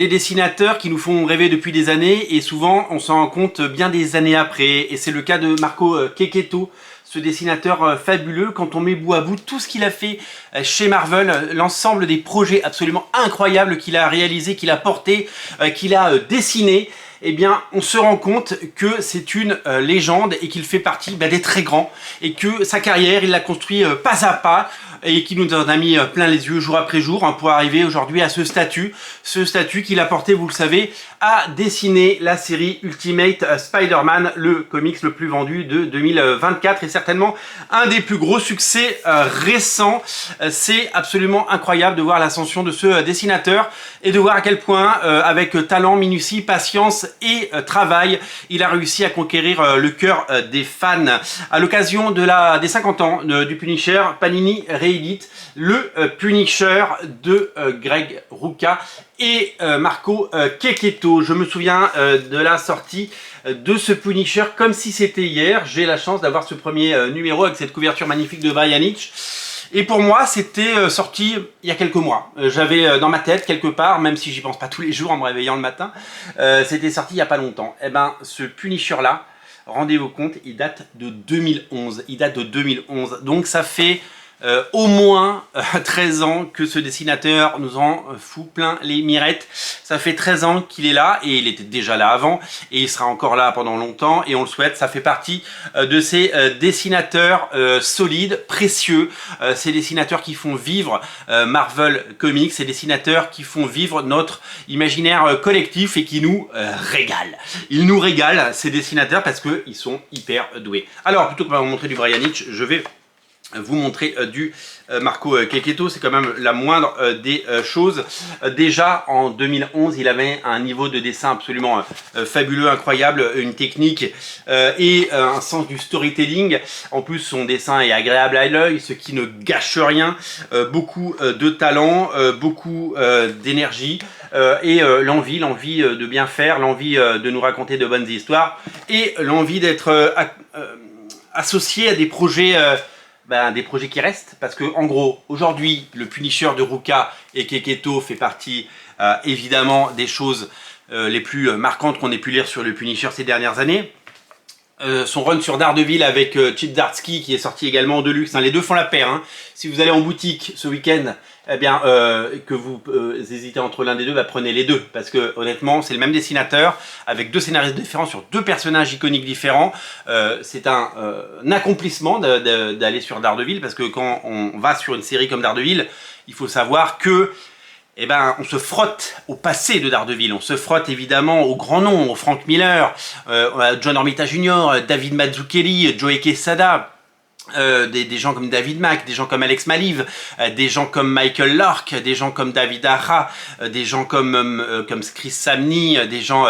Des dessinateurs qui nous font rêver depuis des années et souvent on s'en rend compte bien des années après. Et c'est le cas de Marco Checchetto, ce dessinateur fabuleux. Quand on met bout à bout tout ce qu'il a fait chez Marvel, l'ensemble des projets absolument incroyables qu'il a réalisés, qu'il a portés, qu'il a dessinés, eh bien, on se rend compte que c'est une légende et qu'il fait partie des très grands et que sa carrière, il l'a construit pas à pas et qui nous en a mis plein les yeux jour après jour pour arriver aujourd'hui à ce statut qu'il a porté, vous le savez, à dessiner la série Ultimate Spider-Man, le comics le plus vendu de 2024 et certainement un des plus gros succès récents. C'est absolument incroyable de voir l'ascension de ce dessinateur et de voir à quel point, avec talent, minutie, patience et travail, il a réussi à conquérir le cœur des fans. À l'occasion des 50 ans du Punisher, Panini réédite le Punisher de Greg Rucka et Marco Checchetto. Je me souviens de la sortie de ce Punisher comme si c'était hier. J'ai la chance d'avoir ce premier numéro avec cette couverture magnifique de Brian Hitch. Et pour moi, c'était sorti il y a quelques mois. J'avais dans ma tête, quelque part, même si j'y pense pas tous les jours en me réveillant le matin, c'était sorti il y a pas longtemps. Et ben, ce Punisher-là, rendez-vous compte, il date de 2011. Il date de 2011. Donc ça fait au moins 13 ans que ce dessinateur nous en fout plein les mirettes. Ça fait 13 ans qu'il est là et il était déjà là avant et il sera encore là pendant longtemps et on le souhaite. Ça fait partie de ces dessinateurs solides, précieux, ces dessinateurs qui font vivre Marvel Comics, ces dessinateurs qui font vivre notre imaginaire collectif et qui nous régalent. Ils nous régalent, ces dessinateurs, parce qu'ils sont hyper doués. Alors, plutôt que de vous montrer du Brian Hitch, je vais vous montrer du Marco Checchetto. C'est quand même la moindre des choses. Déjà en 2011, il avait un niveau de dessin absolument fabuleux, incroyable, une technique et un sens du storytelling. En plus, son dessin est agréable à l'œil, ce qui ne gâche rien. Beaucoup de talent, beaucoup d'énergie et l'envie de bien faire, l'envie de nous raconter de bonnes histoires et l'envie d'être associé à des projets qui restent, parce que en gros, aujourd'hui, le Punisher de Rucka et Checchetto fait partie évidemment des choses les plus marquantes qu'on ait pu lire sur le Punisher ces dernières années. Son run sur Daredevil avec Chip Zdarsky qui est sorti également en deluxe, les deux font la paire. Si vous allez en boutique ce week-end, eh bien, que vous hésitez entre l'un des deux, prenez les deux, parce que honnêtement c'est le même dessinateur avec deux scénaristes différents sur deux personnages iconiques différents. C'est un accomplissement d'aller sur Daredevil, parce que quand on va sur une série comme Daredevil, il faut savoir que on se frotte au passé de Daredevil, on se frotte évidemment aux grands noms, au Frank Miller, John Romita Jr., David Mazzucchelli, Joe Quesada, des gens comme David Mack, des gens comme Alex Maliv, des gens comme Michael Lark, des gens comme David Aja, des gens comme Chris Samney, des gens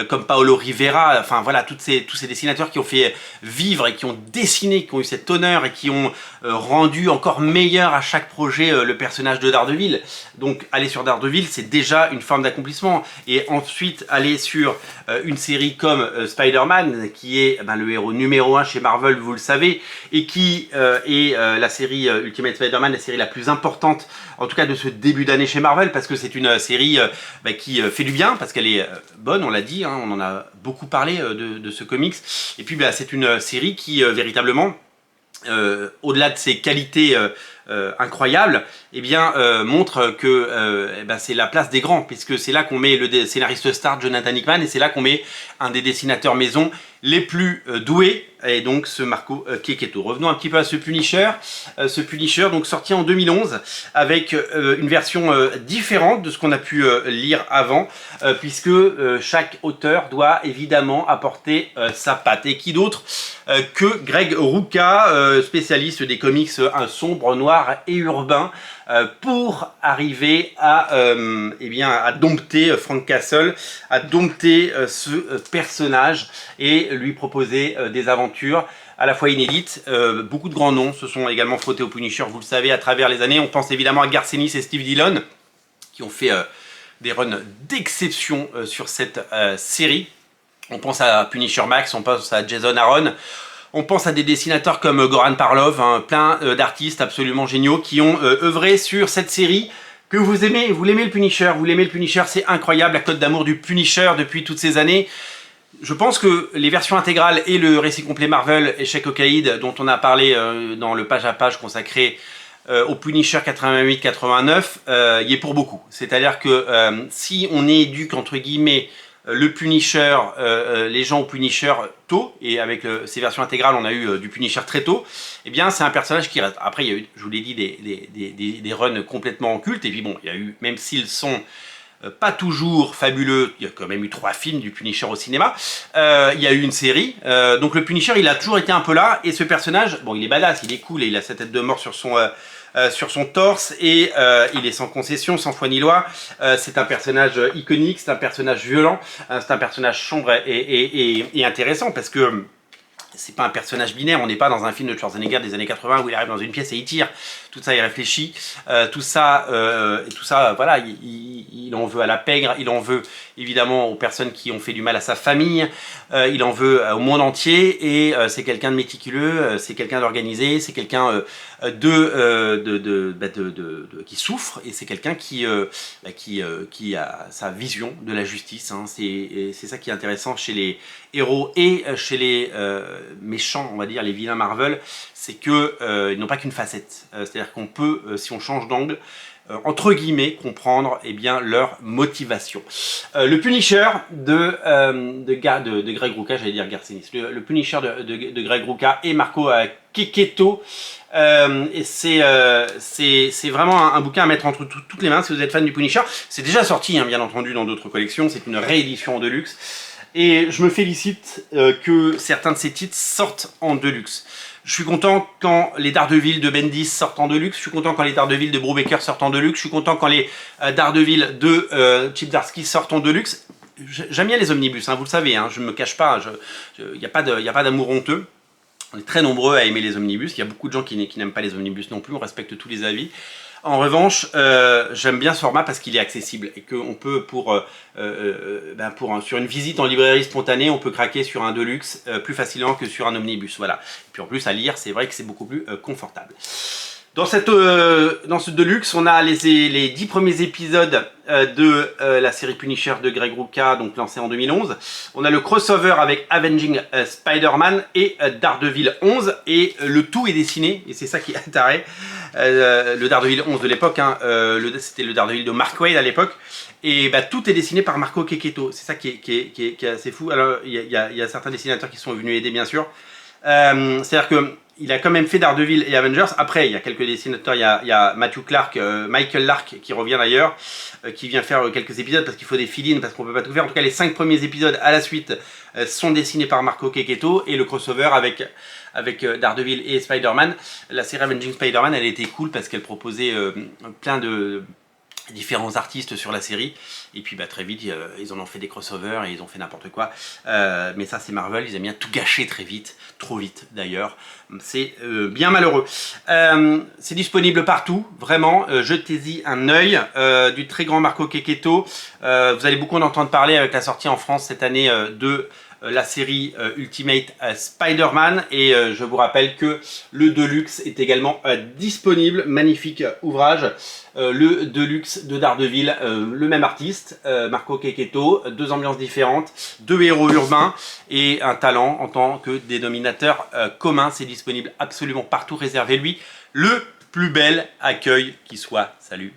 comme Paolo Rivera, enfin voilà, tous ces dessinateurs qui ont fait vivre et qui ont dessiné, qui ont eu cet honneur et qui ont rendu encore meilleur à chaque projet le personnage de Daredevil. Donc aller sur Daredevil, c'est déjà une forme d'accomplissement, et ensuite aller sur une série comme Spider-Man, qui est le héros numéro 1 chez Marvel, vous le savez, et qui est la série Ultimate Spider-Man, la série la plus importante, en tout cas de ce début d'année chez Marvel, parce que c'est une série qui fait du bien, parce qu'elle est bonne, on l'a dit, on en a beaucoup parlé de ce comics, et puis c'est une série qui véritablement, au-delà de ses qualités incroyables, montre que c'est la place des grands, puisque c'est là qu'on met le scénariste star Jonathan Hickman, et c'est là qu'on met un des dessinateurs maison les plus doués, et donc ce Marco Checchetto. Revenons un petit peu à ce Punisher. Donc sorti en 2011 avec une version différente de ce qu'on a pu lire avant, puisque chaque auteur doit évidemment apporter sa patte. Et qui d'autre que Greg Rucka, spécialiste des comics sombres, noirs et urbains, pour arriver à dompter Frank Castle, à dompter ce personnage et lui proposer des aventures à la fois inédites. Beaucoup de grands noms se sont également frottés au Punisher, vous le savez, à travers les années. On pense évidemment à Garth Ennis et Steve Dillon, qui ont fait des runs d'exception sur cette série. On pense à Punisher Max, on pense à Jason Aaron. On pense à des dessinateurs comme Goran Parlov, plein d'artistes absolument géniaux qui ont œuvré sur cette série Que vous l'aimez le Punisher, vous l'aimez le Punisher, c'est incroyable, la cote d'amour du Punisher depuis toutes ces années. Je pense que les versions intégrales et le récit complet Marvel Échec au Caïd, dont on a parlé dans le page à page consacré au Punisher 88-89, y est pour beaucoup. C'est-à-dire que si on éduque entre guillemets le Punisher, les gens au Punisher tôt, et avec ces versions intégrales on a eu du Punisher très tôt, eh bien c'est un personnage qui reste. Après il y a eu, je vous l'ai dit, des runs complètement occultes, et puis bon, il y a eu, même s'ils sont pas toujours fabuleux, il y a quand même eu 3 films du Punisher au cinéma, il y a eu une série, donc le Punisher il a toujours été un peu là, et ce personnage, bon il est badass, il est cool, et il a sa tête de mort sur son torse, et il est sans concession, sans foi ni loi. C'est un personnage iconique, c'est un personnage violent, c'est un personnage sombre et intéressant, parce que c'est pas un personnage binaire, on n'est pas dans un film de Schwarzenegger des années 80 où il arrive dans une pièce et il tire. Tout ça, il réfléchit. Tout ça, voilà, il en veut à la pègre, il en veut évidemment aux personnes qui ont fait du mal à sa famille, il en veut au monde entier, et c'est quelqu'un de méticuleux, c'est quelqu'un d'organisé, c'est quelqu'un qui souffre, et c'est quelqu'un qui a sa vision de la justice. Hein. C'est ça qui est intéressant chez les héros et chez les méchants, on va dire, les vilains Marvel, c'est qu'ils n'ont pas qu'une facette. C'est-à-dire qu'on peut, si on change d'angle, entre guillemets, comprendre eh bien, leur motivation. Le Punisher de Greg Rucka, j'allais dire Garcinis, le Punisher de Greg Rucka et Marco Checchetto, et c'est vraiment un bouquin à mettre entre toutes les mains si vous êtes fan du Punisher. C'est déjà sorti, hein, bien entendu, dans d'autres collections, c'est une réédition en deluxe. Et je me félicite que certains de ces titres sortent en deluxe. Je suis content quand les Daredevil de Bendis sortent en deluxe, je suis content quand les Daredevil de Brubaker sortent en deluxe, je suis content quand les Daredevil de Chip Zdarsky sortent en deluxe. J'aime bien les omnibus, hein, vous le savez, hein, je ne me cache pas, il n'y a pas d'amour honteux. On est très nombreux à aimer les omnibus, il y a beaucoup de gens qui n'aiment pas les omnibus non plus, on respecte tous les avis. En revanche, j'aime bien ce format parce qu'il est accessible et qu'on peut, sur une visite en librairie spontanée, on peut craquer sur un deluxe plus facilement que sur un omnibus. Voilà. Et puis en plus, à lire, c'est vrai que c'est beaucoup plus confortable. Dans ce deluxe, on a les 10 premiers épisodes de la série Punisher de Greg Rucka, donc lancée en 2011. On a le crossover avec Avenging Spider-Man et Daredevil 11, et le tout est dessiné, et c'est ça qui est taré. Le Daredevil 11 de l'époque, hein, c'était le Daredevil de Mark Waid à l'époque, et bah, tout est dessiné par Marco Checchetto. C'est ça qui est assez fou. Alors il y a certains dessinateurs qui sont venus aider, bien sûr. C'est-à-dire que il a quand même fait Daredevil et Avengers. Après, il y a quelques dessinateurs, il y a Matthew Clark, Michael Lark qui revient d'ailleurs, qui vient faire quelques épisodes parce qu'il faut des fill-in, parce qu'on peut pas tout faire. En tout cas, les 5 premiers épisodes à la suite sont dessinés par Marco Checchetto, et le crossover avec Daredevil et Spider-Man. La série Avenging Spider-Man, elle était cool parce qu'elle proposait plein de différents artistes sur la série, et puis bah, très vite ils en ont fait des crossovers et ils ont fait n'importe quoi, mais ça c'est Marvel, ils aiment bien tout gâcher très vite, trop vite d'ailleurs, c'est bien malheureux. C'est disponible partout, vraiment, jetez-y un œil, du très grand Marco Checchetto. Vous allez beaucoup en entendre parler avec la sortie en France cette année de la série Ultimate Spider-Man, et je vous rappelle que le Deluxe est également disponible, magnifique ouvrage, le Deluxe de Daredevil, le même artiste, Marco Checchetto, 2 ambiances différentes, 2 héros urbains et un talent en tant que dénominateur commun. C'est disponible absolument partout, réservez-lui le plus bel accueil qui soit. Salut!